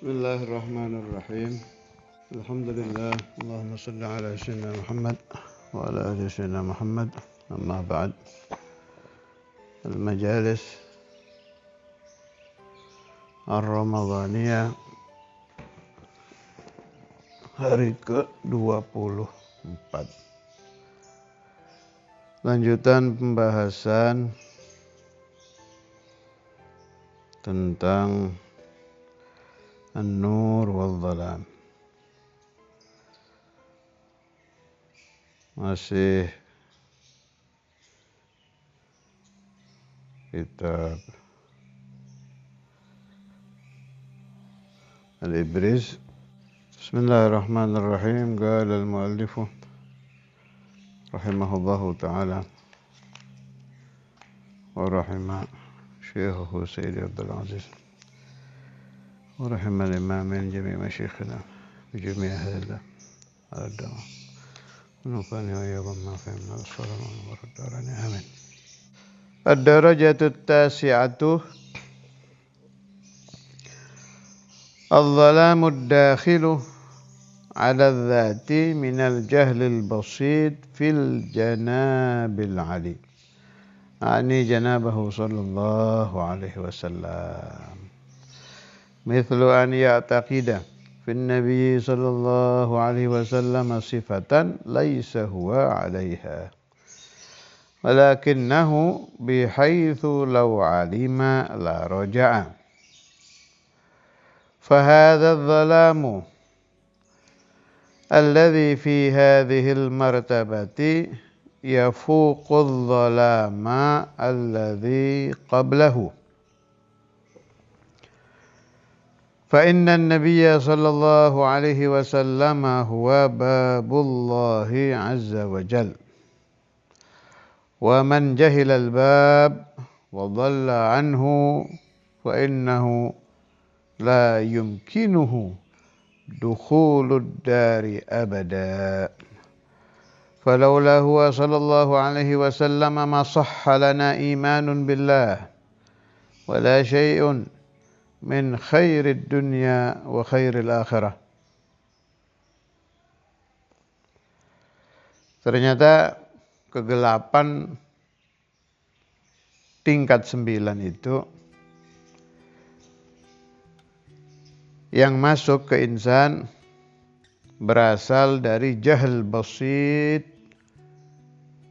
Bismillahirrahmanirrahim. Alhamdulillah. Allahumma salli ala sayyidina Muhammad wa ala ali sayyidina Muhammad. Amma ba'd. Al-majalis Ar-Ramadhaniyah hari ke-24. Lanjutan pembahasan tentang An-Nur wal-Dhalam. Masih kitab Al-Ibriz. Bismillahirrahmanirrahim. Qala al-muallifu rahimahullahu ta'ala wa rahimah Syekhuhu Sayyidi Abdul Aziz wa rahimah al-imamin jami' masyikhina wa jami' ahlillah ala dawa ونفعني وإياكم ما فهمنا والسلام عليكم آمين. الدرجة التاسعة الظلام الداخل على الذات من الجهل البسيط في الجناب العلي أعني جنابه صلى الله عليه وسلم مثل أن يعتقد في النبي صلى الله عليه وسلم صفة ليس هو عليها ولكنه بحيث لو علم لا رجع فهذا الظلام الذي في هذه المرتبة يفوق الظلام الذي قبله فإن النبي صلى الله عليه وسلم هو باب الله عز وجل ومن جهل الباب وضل عنه فإنه لا يمكنه دخول الدار أبدا فلولا هو صلى الله عليه وسلم ما صح لنا إيمان بالله ولا شيء min khairid dunya wa khairil akhirah. Ternyata kegelapan tingkat 9 itu yang masuk ke insan berasal dari jahil basit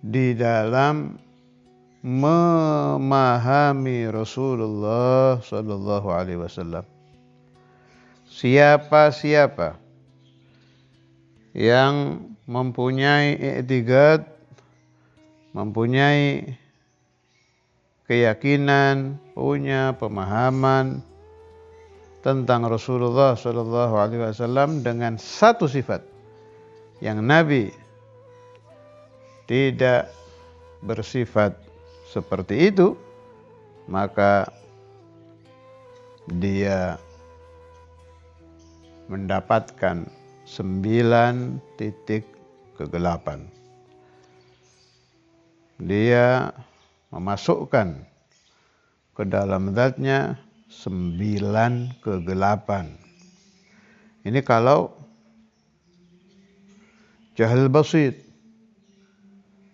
di dalam memahami Rasulullah sallallahu alaihi wasallam. Siapa-siapa yang mempunyai i'tiqad, mempunyai keyakinan, punya pemahaman tentang Rasulullah sallallahu alaihi wasallam dengan satu sifat yang Nabi tidak bersifat seperti itu, maka dia mendapatkan 9 titik kegelapan. Dia memasukkan ke dalam zatnya 9 kegelapan. Ini kalau jahil basit,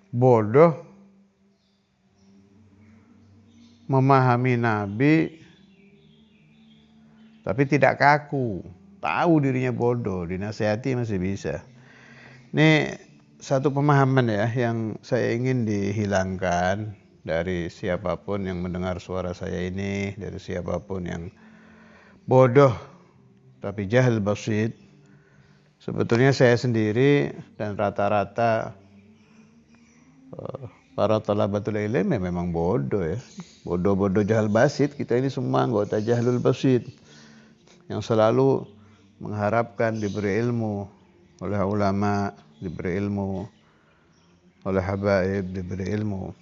bodoh memahami Nabi tapi tidak kaku, tahu dirinya bodoh, dinasihati masih bisa. Ini satu pemahaman ya yang saya ingin dihilangkan dari siapapun yang mendengar suara saya ini, dari siapapun yang bodoh tapi jahil basit. Sebetulnya saya sendiri dan rata-rata para talabatul ilm memang bodoh ya. Bodoh-bodoh jahil basit, kita ini semua anggota jahilul basit yang selalu mengharapkan diberi ilmu oleh ulama, diberi ilmu oleh habaib, diberi ilmu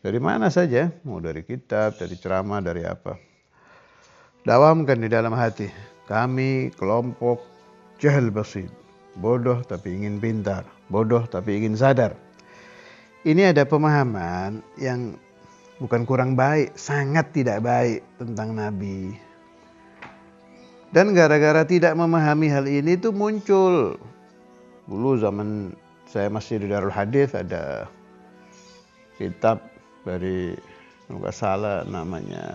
dari mana saja, mau dari kitab, dari ceramah, dari apa. Dawamkan di dalam hati, kami kelompok jahil basit, bodoh tapi ingin pintar, bodoh tapi ingin sadar. Ini ada pemahaman yang bukan kurang baik, sangat tidak baik tentang Nabi. Dan gara-gara tidak memahami hal ini tuh muncul. Dulu zaman saya masih di Darul Hadis ada kitab dari kalau nggak salah namanya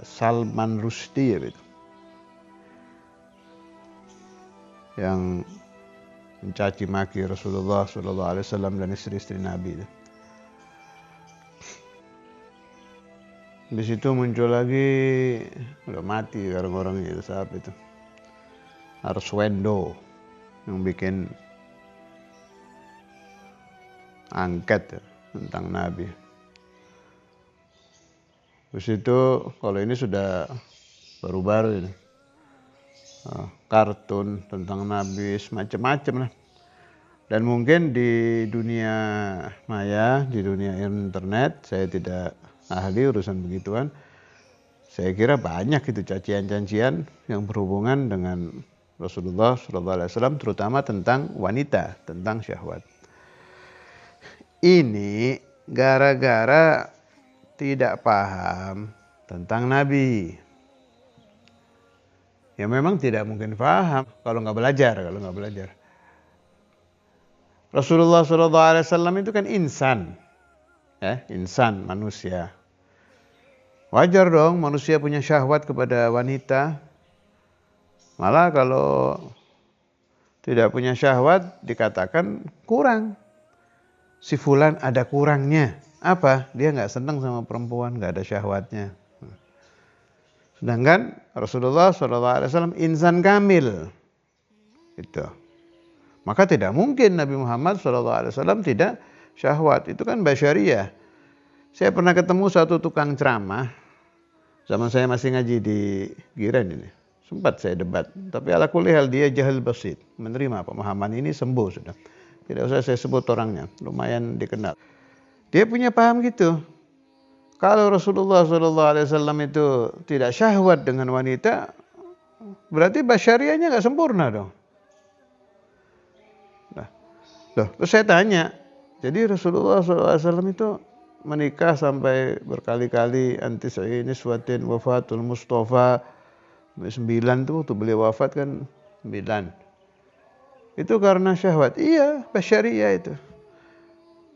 Salman Rushdie ya, gitu. Yang mencaci maki Rasulullah SAW dan istri-istri Nabi. Di situ muncul lagi, udah mati orang-orang itu, saat itu Arswendo yang bikin angket tentang Nabi. Di situ kalau ini sudah baru-baru ini, kartun tentang Nabi semacam-macam lah. Dan mungkin di dunia maya, di dunia internet, saya tidak ahli urusan begituan. Saya kira banyak itu cacian-cacian yang berhubungan dengan Rasulullah SAW, terutama tentang wanita, tentang syahwat. Ini gara-gara tidak paham tentang Nabi. Ya memang tidak mungkin paham kalau nggak belajar. Rasulullah SAW itu kan insan. Insan, manusia. Wajar dong manusia punya syahwat kepada wanita. Malah kalau tidak punya syahwat dikatakan kurang. Si fulan ada kurangnya. Apa? Dia nggak senang sama perempuan, nggak ada syahwatnya. Sedangkan Rasulullah SAW insan kamil. Itu. Maka tidak mungkin Nabi Muhammad SAW tidak syahwat. Itu kan basyariyah. Saya pernah ketemu satu tukang ceramah. Zaman saya masih ngaji di Giren ini. Sempat saya debat. Tapi ala kulli hal dia jahil basit. Menerima pemahaman ini, sembuh sudah. Tidak usah saya sebut orangnya. Lumayan dikenal. Dia punya paham gitu. Kalau Rasulullah SAW itu tidak syahwat dengan wanita, berarti basyariahnya nggak sempurna dong. Terus saya tanya, jadi Rasulullah SAW itu menikah sampai berkali-kali, antisai niswatin wafatul Mustafa 9 tuh waktu beliau wafat kan 9. Itu karena syahwat. Iya, basyariah itu.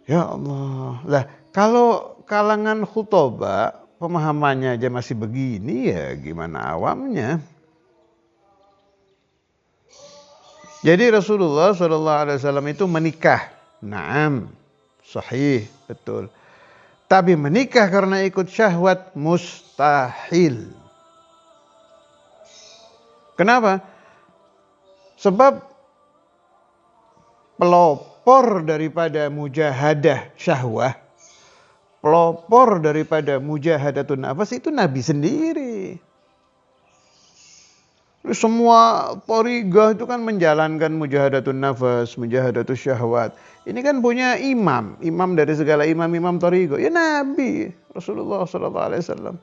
Ya Allah. Lah, kalau kalangan khutbah pemahamannya aja masih begini, ya gimana awamnya? Jadi Rasulullah SAW itu menikah. Naam, sahih, betul. Tapi menikah karena ikut syahwat mustahil. Kenapa? Sebab pelopor daripada mujahadah syahwah, pelopor daripada mujahadatun nafas itu Nabi sendiri. Semua thariqah itu kan menjalankan mujahadatun nafas, mujahadatun syahwat. Ini kan punya imam dari segala imam-imam thariqah. Ya Nabi Rasulullah SAW.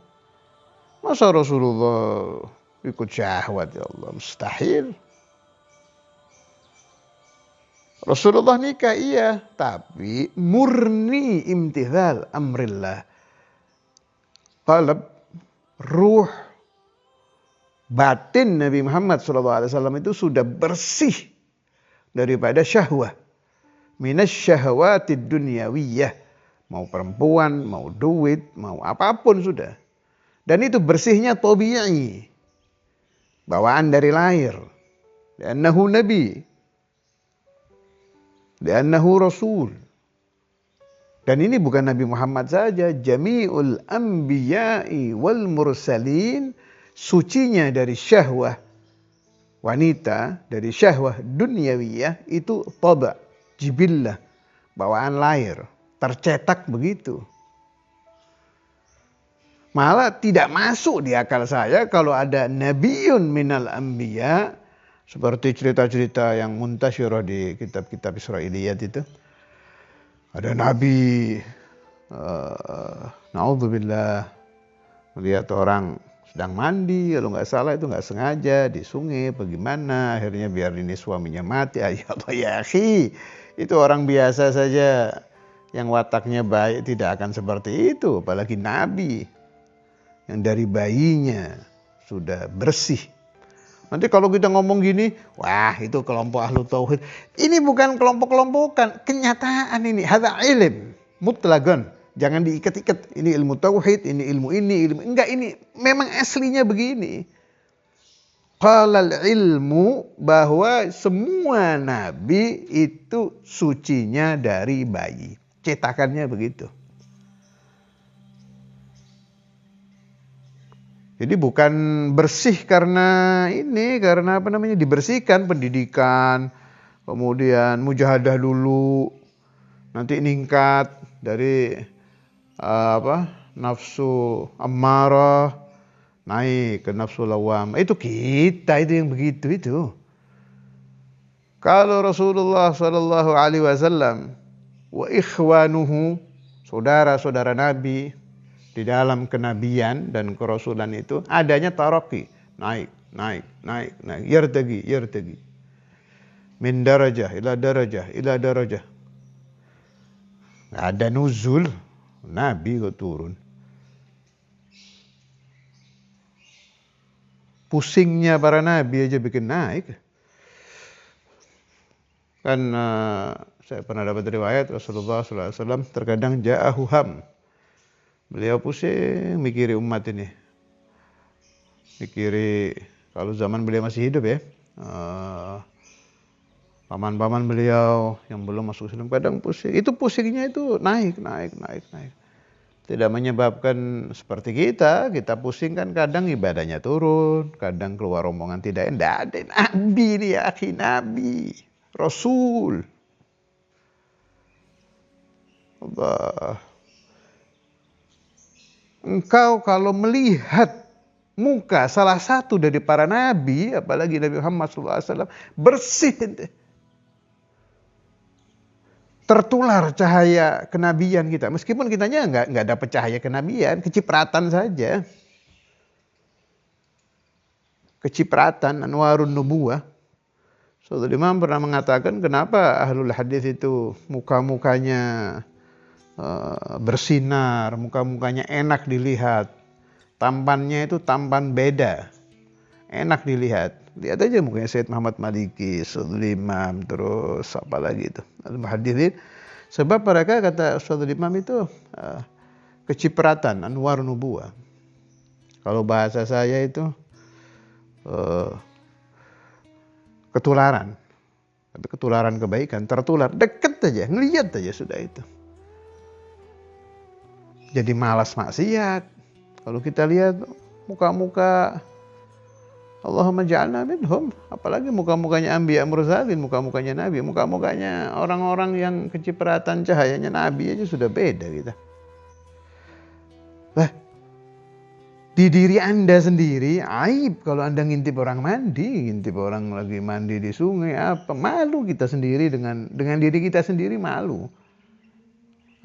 Masa Rasulullah ikut syahwat, ya Allah, mustahil. Rasulullah nikah iya, tapi murni imtithal amrillah. Qalb, ruh, batin Nabi Muhammad SAW itu sudah bersih daripada syahwah. Minas syahwatid dunyawiyah. Mau perempuan, mau duit, mau apapun sudah. Dan itu bersihnya tabi'i. Bawaan dari lahir. Li'annahu nabi. Li'annahu rasul. Dan ini bukan Nabi Muhammad saja. Jami'ul anbiya'i wal mursalin. Sucinya dari syahwah wanita, dari syahwah dunyawiyah itu taba, jibillah, bawaan lahir, tercetak begitu. Malah tidak masuk di akal saya kalau ada nabiyun minal anbiya, seperti cerita-cerita yang muntasyirah di kitab-kitab Israiliyat itu. Ada nabi, naudzubillah, melihat orang sedang mandi, kalau nggak salah itu nggak sengaja di sungai, bagaimana, akhirnya biar ini suaminya mati. Ya Allah ya akhi, itu orang biasa saja yang wataknya baik tidak akan seperti itu, apalagi Nabi yang dari bayinya sudah bersih. Nanti kalau kita ngomong gini, wah itu kelompok ahlu tauhid. Ini bukan kelompok-kelompokan, kenyataan ini. Hadza ilm mutlagon. Jangan diikat-ikat. Ini ilmu tauhid, ini ilmu ini, ilmu. Enggak, ini memang aslinya begini. Qalal ilmu, bahwa semua nabi itu sucinya dari bayi. Cetakannya begitu. Jadi bukan bersih karena ini, karena apa namanya, dibersihkan pendidikan, kemudian mujahadah dulu, nanti ningkat dari nafsu ammarah naik ke nafsu lawam. Itu kita itu yang begitu itu. Kalau Rasulullah Shallallahu Alaihi Wasallam wa ikhwanuhu, saudara-saudara Nabi di dalam kenabian dan kerasulan itu adanya taraqi, naik, yartagi. Min darajah ila darajah ila darajah. Ada nuzul, Nabi kok turun. Pusingnya para nabi aja bikin naik. Kan saya pernah dapat riwayat Rasulullah SAW terkadang ja'ahu ham. Beliau pusing mikiri umat ini. Mikiri kalau zaman beliau masih hidup ya. Paman-paman beliau yang belum masuk Islam kadang pusing. Itu pusingnya itu naik. Tidak menyebabkan seperti kita pusing kan kadang ibadahnya turun, kadang keluar omongan tidak ada. Nabi dia, akhi Nabi, Rasul. Allah. Engkau kalau melihat muka salah satu dari para nabi, apalagi Nabi Muhammad SAW, bersih. Tertular cahaya kenabian kita. Meskipun kitanya nggak dapat cahaya kenabian, kecipratan saja. Kecipratan, anwarun nubuwah. Saudara Imam pernah mengatakan kenapa ahlul hadis itu muka-mukanya bersinar, muka-mukanya enak dilihat. Tampannya itu tampan beda. Enak dilihat. Lihat aja mukanya Sayyid Muhammad Maliki, Saudara Imam, terus apa lagi itu, al-muhadithin. Sebab mereka kata Saudara Imam itu kecipratan, anwar nubuwah. Kalau bahasa saya itu ketularan. Tapi ketularan kebaikan, tertular, deket aja, ngelihat aja sudah itu. Jadi malas maksiat. Kalau kita lihat muka-muka Allahumma ja'alna minhum, apalagi muka-mukanya anbiya mursalin, muka-mukanya nabi, muka-mukanya orang-orang yang kecipratan cahayanya nabi aja sudah beda kita. Lah, di diri Anda sendiri aib kalau Anda ngintip orang mandi, ngintip orang lagi mandi di sungai, apa malu kita sendiri dengan diri kita sendiri, malu.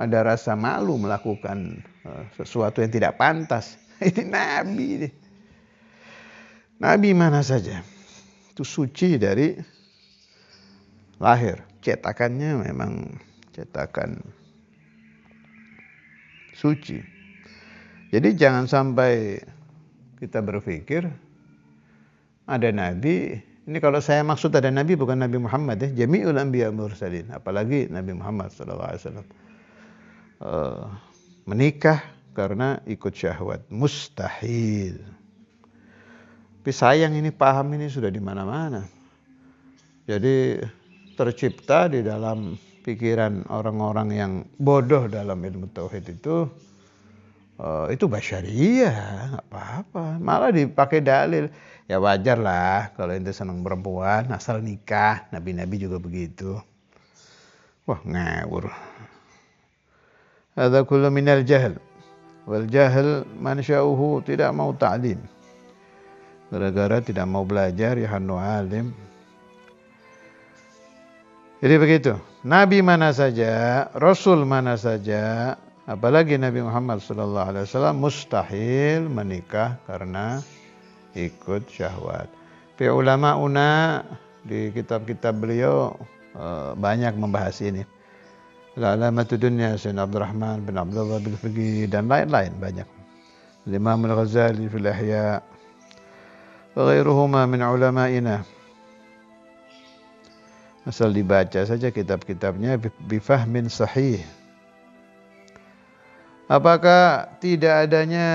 Ada rasa malu melakukan sesuatu yang tidak pantas. Ini nabi nih. Nabi mana saja itu suci dari lahir. Cetakannya memang cetakan suci. Jadi jangan sampai kita berpikir ada nabi. Ini kalau saya maksud ada nabi bukan Nabi Muhammad ya. Jami'ul anbiya mursalin. Apalagi Nabi Muhammad SAW. Menikah karena ikut syahwat. Mustahil. Tapi sayang ini paham ini sudah di mana-mana. Jadi tercipta di dalam pikiran orang-orang yang bodoh dalam ilmu tauhid itu basyariyah, nggak apa-apa. Malah dipakai dalil. Ya wajar lah kalau ente senang perempuan, asal nikah. Nabi-nabi juga begitu. Wah ngawur. Hadza kullu minal jahl. Wal jahl man sya'uhu, tidak mau ta'lim. Gara-gara tidak mau belajar, ya hanu alim. Jadi begitu. Nabi mana saja, Rasul mana saja, apalagi Nabi Muhammad SAW, mustahil menikah karena ikut syahwat. Fi ulama'una di kitab-kitab beliau banyak membahas ini. Al-Alamatud Dunya Sayyid Abdurrahman bin Abdullah bin Fiqih dan lain-lain banyak. Imam Al-Ghazali fil Ihya. wa ghairuhuma min ulama'ina. Asal dibaca saja kitab-kitabnya bifahmin sahih. Apakah tidak adanya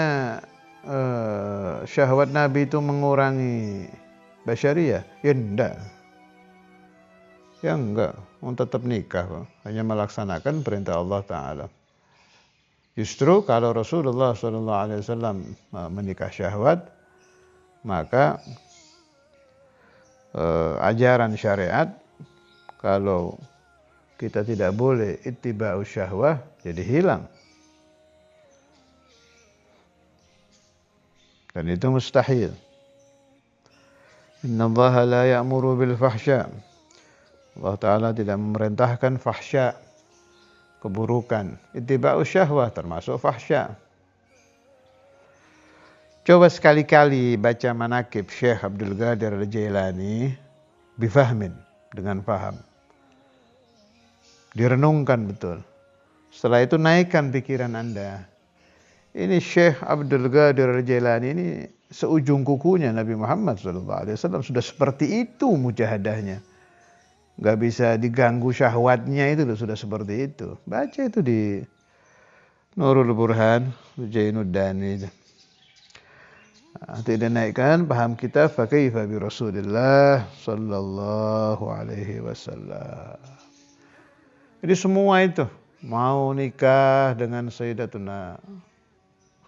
syahwat Nabi itu mengurangi basyariyah? Ya enggak. Ya enggak. Tetap nikah kok. Hanya melaksanakan perintah Allah Ta'ala. Justru kalau Rasulullah SAW menikah syahwat, maka ajaran syariat, kalau kita tidak boleh ittiba'u syahwah, jadi hilang. Dan itu mustahil. Innallaha la ya'muru bil fahsya. Allah Ta'ala tidak memerintahkan fahsya, keburukan. Ittiba'u syahwah termasuk fahsya. Coba sekali-kali baca manaqib Syekh Abdul Qadir Al-Jailani bifahmin, dengan paham. Direnungkan betul. Setelah itu naikkan pikiran Anda. Ini Syekh Abdul Qadir Al-Jailani ini seujung kukunya Nabi Muhammad SAW. Sudah seperti itu mujahadahnya. Gak bisa diganggu syahwatnya itu loh, sudah seperti itu. Baca itu di Nurul Burhan, Jainuddani. Tidak naikkan paham kita fakaifa bi Rasulillah sallallahu alaihi wasallam. Jadi semua itu mau nikah dengan Sayyidatuna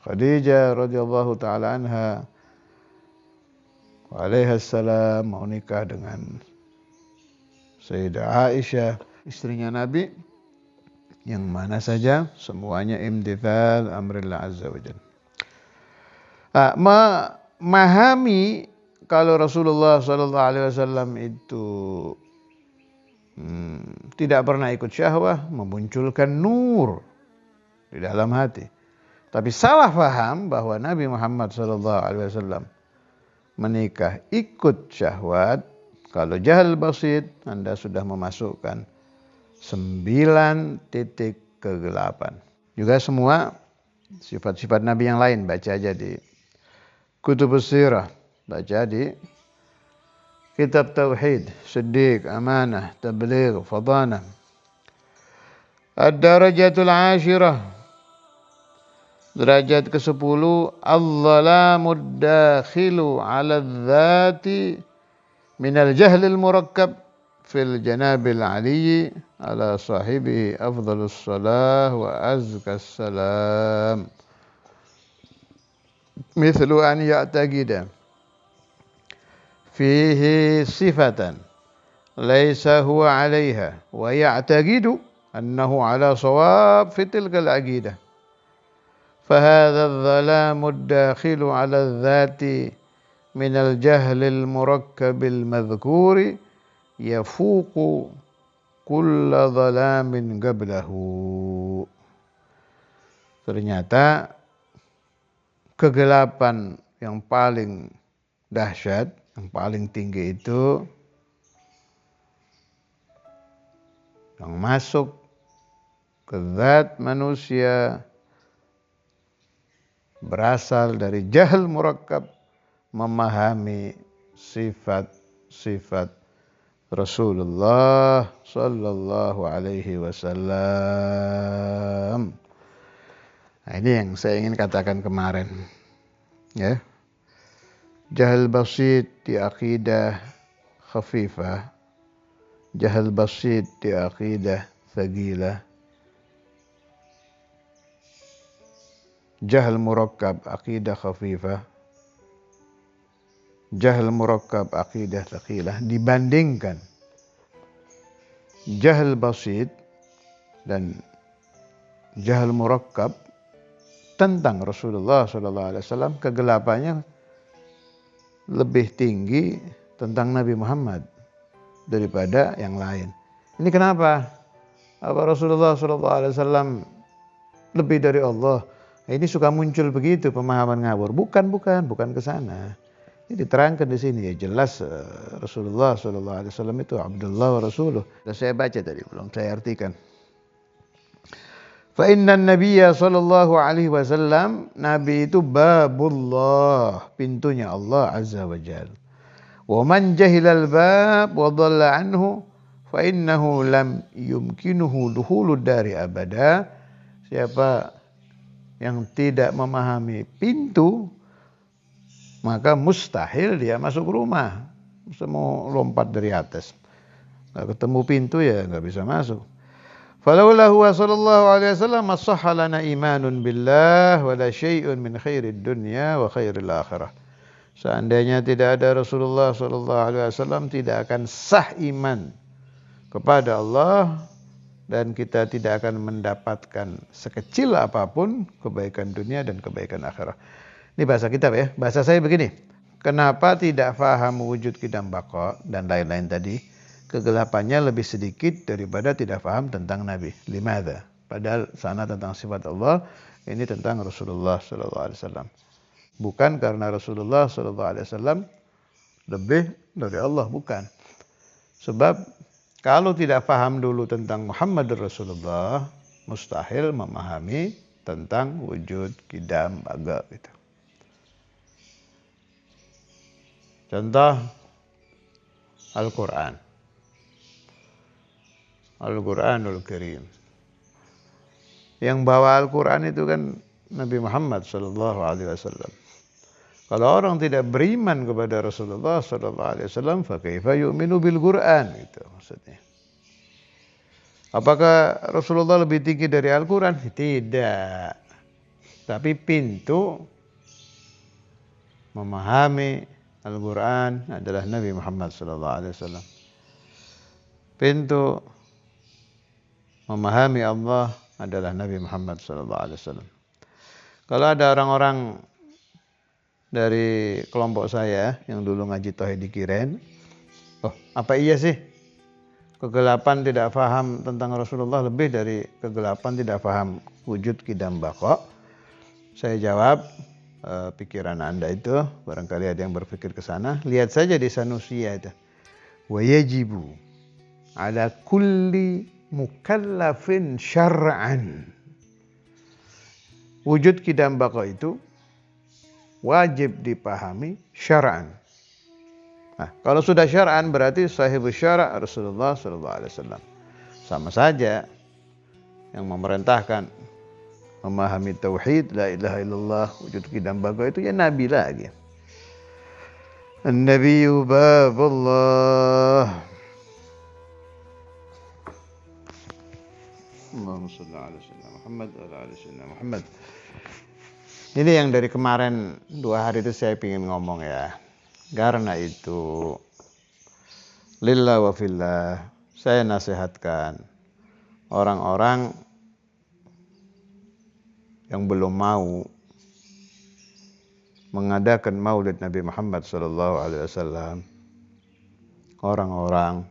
Khadijah radhiyallahu taala anha, waalaihissalam, mau nikah dengan Sayyidah Aisyah, istrinya Nabi, yang mana saja semuanya imtithal amrillah azza wa jalla. Memahami kalau Rasulullah SAW itu tidak pernah ikut syahwah, memunculkan nur di dalam hati. Tapi salah faham bahwa Nabi Muhammad SAW menikah ikut syahwat. Kalau jahal basit, Anda sudah memasukkan 9 titik kegelapan. Juga semua sifat-sifat Nabi yang lain, baca aja di Kutubus Sirah, baca di Kitab Tauhid, Siddiq, Amanah, Tabligh, Fadanah. Ad-darajatul ashirah, derajat ke-10, al-zalamud dakhilu 'ala dzati minal jahlil murakkab fil janabil aliyyi ala sahibihi afdhalus salah wa azkas salam. Mithlu an ya'taqida fihi sifatan laysa huwa 'alayha wa ya'taqidu annahu 'ala shawab fi tilka al-'aqidah. Fahadha adh-dhalamu ad-dakhilu 'ala adh-dhati min al-jahl al-murakkab al-madhkuri yafuqu kulla dhalamin qablahu. Ternyata kegelapan yang paling dahsyat, yang paling tinggi itu yang masuk ke zat manusia berasal dari jahil murakkab, memahami sifat-sifat Rasulullah sallallahu alaihi wasallam. Nah, ini yang saya ingin katakan kemarin, ya. Jahal basit di aqidah khafifah, jahal basit di aqidah thaqilah, jahal murakkab aqidah khafifah, jahal murakkab aqidah thaqilah, dibandingkan jahal basit dan jahal murakkab tentang Rasulullah SAW, kegelapannya lebih tinggi tentang Nabi Muhammad daripada yang lain. Ini kenapa? Apa Rasulullah SAW lebih dari Allah? Ini suka muncul begitu pemahaman ngawur. Bukan ke sana. Ini diterangkan di sini, ya jelas Rasulullah SAW itu Abdullah wa Rasuluh. Sudah saya baca tadi, belum saya artikan. Fa inna nabiyya sallallahu alaihi wasallam, nabi itu babullah, pintunya Allah azza wa jalla. Wa man jahilal bab wa dhalla anhu fa innahu lam yumkinuhu dukhulud dari abada. Siapa yang tidak memahami pintu, maka mustahil dia masuk rumah. Mau lompat dari atas, nggak ketemu pintu ya nggak bisa masuk. Falaula huwa sallallahu alaihi wasallam as-sahha lana imanun billah wa la syai'un min khairid dunya wa khairil akhirah. Seandainya tidak ada Rasulullah sallallahu alaihi wasallam, tidak akan sah iman kepada Allah dan kita tidak akan mendapatkan sekecil apapun kebaikan dunia dan kebaikan akhirat. Ini bahasa kitab ya. Bahasa saya begini. Kenapa tidak faham wujud qidam baqa dan lain-lain tadi? Kegelapannya lebih sedikit daripada tidak faham tentang Nabi. Limadha? Padahal sana tentang sifat Allah, ini tentang Rasulullah sallallahu alaihi wasallam. Bukan karena Rasulullah sallallahu alaihi wasallam lebih dari Allah, bukan. Sebab kalau tidak faham dulu tentang Muhammadur Rasulullah, mustahil memahami tentang wujud qidam baqa gitu. Contoh Al-Quran. Al-Quranul Karim. Yang bawa Al-Quran itu kan Nabi Muhammad sallallahu alaihi wasallam. Kalau orang tidak beriman kepada Rasulullah sallallahu alaihi wasallam, fa kaifa yu'minu bil Quran, itu maksudnya. Apakah Rasulullah lebih tinggi dari Al-Quran? Tidak. Tapi pintu memahami Al-Quran adalah Nabi Muhammad sallallahu alaihi wasallam. Pintu memahami Allah adalah Nabi Muhammad sallallahu alaihi wasallam. Kalau ada orang-orang dari kelompok saya yang dulu ngaji Tauhid di Kiren, oh, apa iya sih kegelapan tidak faham tentang Rasulullah lebih dari kegelapan tidak faham wujud qidam baqa? Saya jawab, pikiran Anda itu barangkali ada yang berpikir ke sana. Lihat saja di Sanusia itu. Wa yajibu ala kulli mukallafin syar'an. Wujud qidam baqa itu wajib dipahami syar'an. Nah, kalau sudah syar'an berarti sahibus syara' Rasulullah sallallahu alaihi wasallam. Sama saja yang memerintahkan memahami tauhid, la ilaha illallah, wujud qidam baqa itu ya Nabi lagi. An-nabiyyu babullah. Allahumma shalli ala sayyidina Muhammad wa ala ali sayyidina Muhammad. Ini yang dari kemarin 2 hari itu saya ingin ngomong ya. Karena itu lillah wa fillah saya nasihatkan orang-orang yang belum mau mengadakan Maulid Nabi Muhammad sallallahu alaihi wasallam. Orang-orang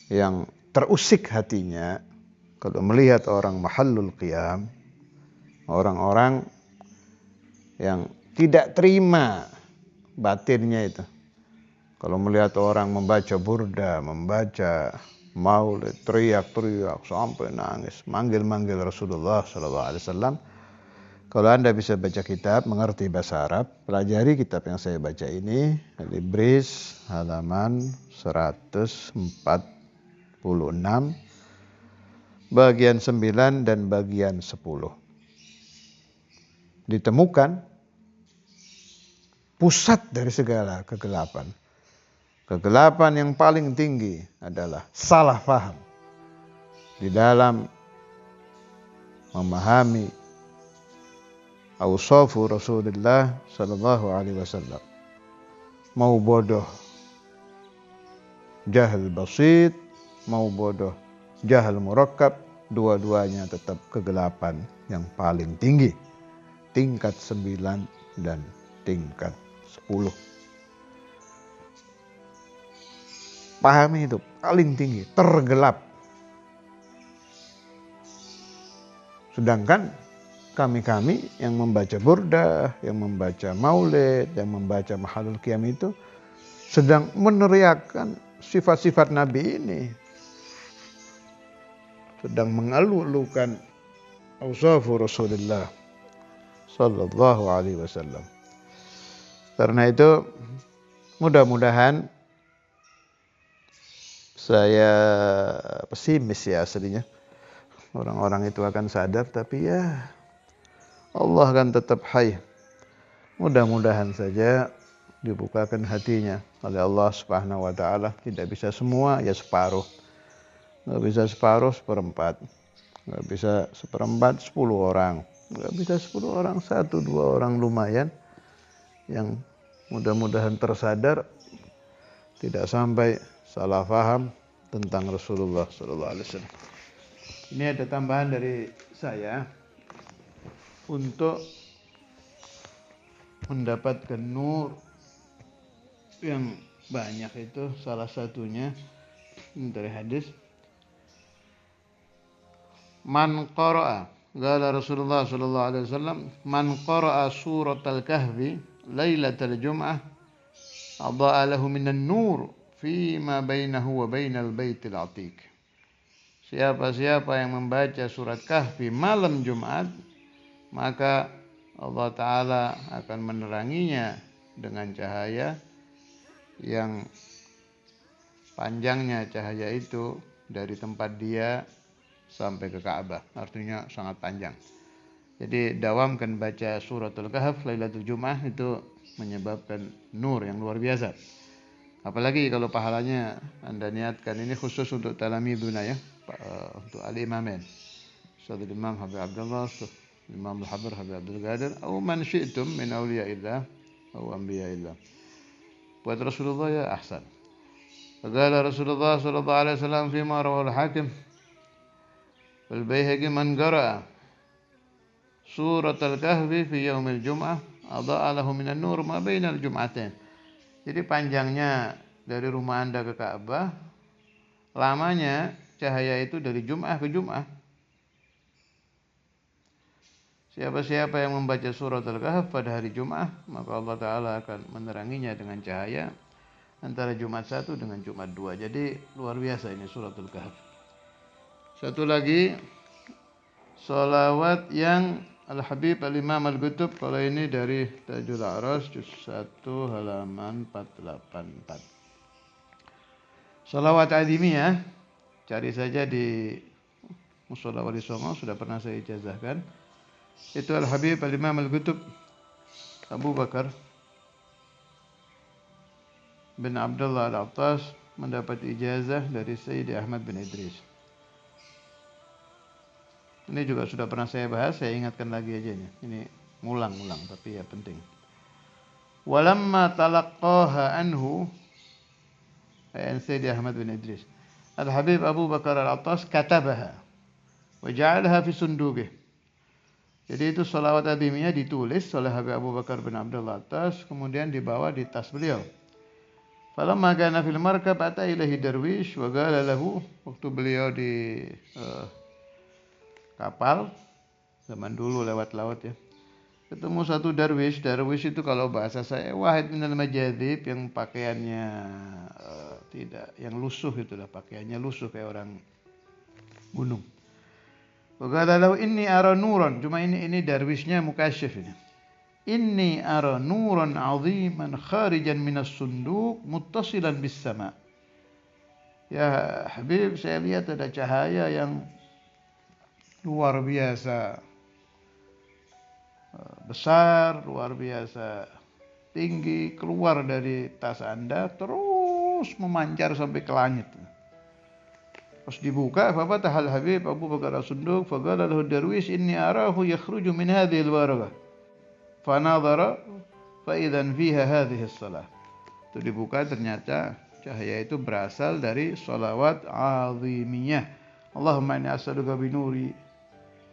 yang terusik hatinya kalau melihat orang mahallul qiyam, orang-orang yang tidak terima batinnya itu. Kalau melihat orang membaca burda, membaca maulid, teriak-teriak sampai nangis, manggil-manggil Rasulullah sallallahu alaihi wasallam. Kalau Anda bisa baca kitab, mengerti bahasa Arab, pelajari kitab yang saya baca ini, Al-Ibris halaman 146. Bagian 9 dan bagian 10. Ditemukan pusat dari segala kegelapan. Kegelapan yang paling tinggi adalah salah faham di dalam memahami awsafu Rasulullah sallallahu alaihi wasallam. Mau bodoh jahil basit, mau bodoh jahil murakkab, dua-duanya tetap kegelapan yang paling tinggi. Tingkat 9 dan tingkat 10. Pahami itu paling tinggi, tergelap. Sedangkan kami-kami yang membaca burdah, yang membaca maulid, yang membaca mahalul qiyam itu sedang meneriakkan sifat-sifat Nabi ini. Sedang mengeluh-elukan awsafu Rasulullah sallallahu alaihi wasallam. Karena itu mudah-mudahan, saya pesimis ya aslinya, orang-orang itu akan sadar, tapi ya Allah akan tetap hayy. Mudah-mudahan saja dibukakan hatinya oleh Allah Subhanahu wa taala. Tidak bisa semua, ya separuh. Enggak bisa separuh, seperempat. Enggak bisa seperempat 10 orang. Enggak bisa 10 orang, 1-2 orang lumayan yang mudah-mudahan tersadar, tidak sampai salah faham tentang Rasulullah sallallahu alaihi wasallam. Ini ada tambahan dari saya untuk mendapatkan nur yang banyak. Itu salah satunya dari hadis, man qara'a, qala Rasulullah sallallahu alaihi wasallam, man qara'a suratal kahfi lailatal jum'ah adha'a lahu minan nur fima bainahu wa bainal baitil atiq. Siapa-siapa yang membaca surat Kahfi malam Jumat, maka Allah Ta'ala akan meneranginya dengan cahaya yang panjangnya cahaya itu dari tempat dia sampai ke Ka'bah. Artinya sangat panjang. Jadi dawamkan baca suratul Kahf Lailatul Jum'ah, itu menyebabkan nur yang luar biasa. Apalagi kalau pahalanya Anda niatkan, ini khusus untuk talamiduna ya, untuk al-imamain, Ustaz Imam Habib Abdullah, Imam Al-Habir Habib Abdul Qadir, atau man syi'tum min awliyaillah atau anbiya'illah. Buat Rasulullah ya ahsan. Faqala Rasulullah sallallahu alaihi wasallam fima rawahu al-Hakim wal Baihaqi, man qara'a surat al-Kahfi fi yaumil jum'ah adha'a lahu minan nur ma bainal jum'atain. Jadi panjangnya dari rumah Anda ke Ka'bah, lamanya cahaya itu dari Jum'ah ke Jum'ah. Siapa-siapa yang membaca surat Al-Kahf pada hari Jum'ah, maka Allah Ta'ala akan meneranginya dengan cahaya antara Jumat 1 dengan Jumat 2. Jadi luar biasa ini surat Al-Kahf. Satu lagi, sholawat yang Al-Habib Al-Imam Al-Qutub, kalau ini dari Tajul A'ras juz 1 halaman 484. Sholawat Adhimiyah, cari saja di Mushola Wali Songo, sudah pernah saya ijazahkan. Itu Al-Habib Al-Imam Al-Qutub Abu Bakar bin Abdullah Al-Attas mendapat ijazah dari Sayyidi Ahmad bin Idris. Ini juga sudah pernah saya bahas, saya ingatkan lagi aja nih. Ini ngulang-ngulang tapi ya penting. Walamma talaqqaha anhu, Sayyidi Ahmad bin Idris, Al-Habib Abu Bakar Al-Attas katabaha wa ja'alaha fi sunduqih. Jadi itu sholawat adhimiyah ditulis oleh Habib Abu Bakar bin Abdullah Al-Attas, kemudian dibawa di tas beliau. Falamma kana fil markab ata ilahi darwish wa qala lahu, waktu beliau di kapal, zaman dulu lewat laut ya, ketemu satu darwish. Darwish itu kalau bahasa saya wahid minal majadib, yang pakaiannya tidak, yang lusuh itulah, pakaiannya lusuh kayak orang gunung. Wa qala lahu inni ara nuran, cuma ini darwishnya mukasyif ini. Inni ara nuran 'aziman kharijan minas sunduq muttasilan bis sama. Ya Habib, saya lihat ada cahaya yang luar biasa besar, luar biasa tinggi, keluar dari tas Anda terus memancar sampai ke langit. Pas dibuka, fafatahal Habib Abu Bakar as-Sunduq faqala lahu darwish inni arahu yakhruju min hadhihi al-waraqah fanadhara fa idzan fiha hadhihi as-salah. Itu dibuka, ternyata cahaya itu berasal dari sholawat azimiyah. Allahumma inni as'aluka bi nuri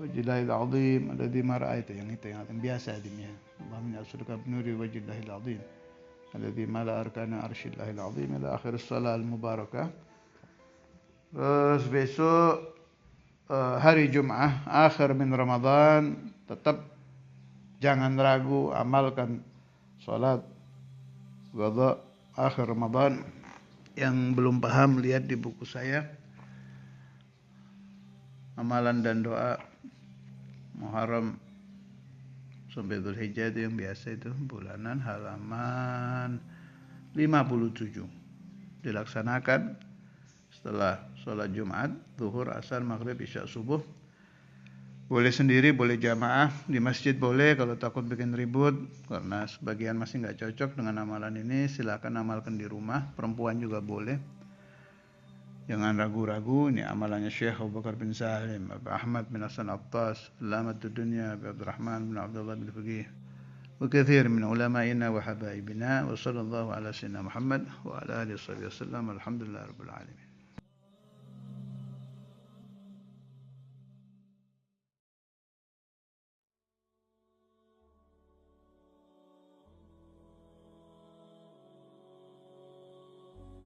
wajhillahil azim alladzi ma ra'aita, yang itu yang biasa adimnya. Allahumma inni as'aluka bi nuri wajhillahil azim alladzi ma la arkana arshillahil azim ila akhir as-salah al-mubarakah. Terus besok hari Jum'ah akhir min Ramadan, tetap jangan ragu, amalkan salat qada akhir Ramadan. Yang belum paham, lihat di buku saya, amalan dan doa Muharram sampai Dzulhijjah itu yang biasa itu bulanan halaman 57 dilaksanakan setelah sholat Jumat, zuhur, asar, maghrib, isya, subuh. Boleh sendiri, boleh jamaah. Di masjid boleh, kalau takut bikin ribut. Karena sebagian masih nggak cocok dengan amalan ini, silakan amalkan di rumah. Perempuan juga boleh. Jangan ragu-ragu, ini amalannya Syekh Abu Bakar bin Salim, Abu Ahmad bin Hasan Attas, Alamatul Dunya, Abu Abdurrahman bin Abdullah bin Faqih. وكثير من علمائنا وحبائبنا وصلى الله على سيدنا محمد وعلى آله وصحبه وسلم الحمد لله رب العالمين